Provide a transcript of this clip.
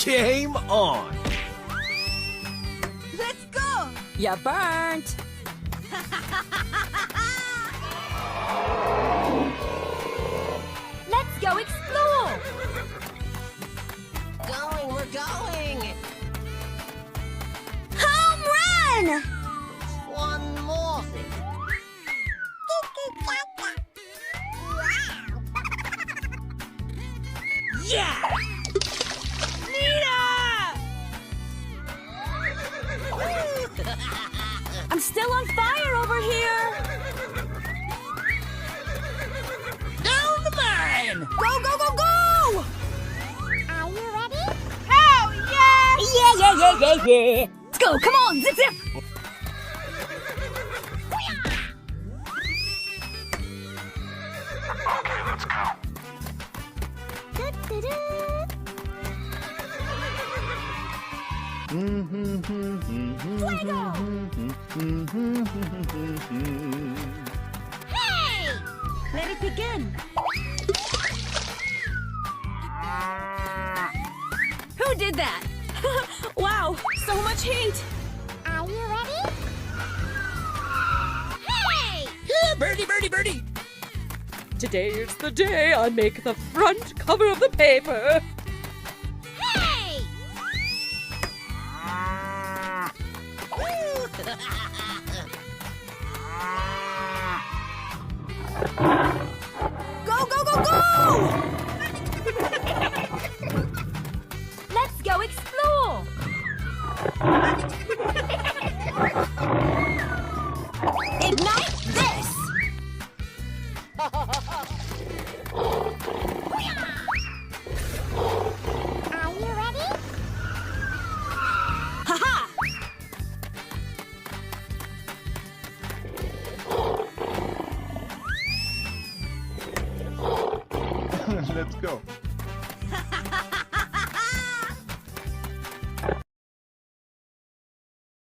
Game on! Let's go! You burnt. Let's go explore! We're going! Home run! One more thing. Yeah! I'm still on fire over here. Down the mine! Go, go, go, go! Are you ready? Hell yeah! Yeah. Let's go, come on, zip, zip! Hey! Let it begin. Who did that? Wow, so much heat. Are you ready? Hey! Yeah, birdie, birdie, birdie! Today is the day I make the front cover of the paper. Hey! Go, go, go, go! Let's go explore! Ignite this! Are you ready? Ha-ha! Let's go.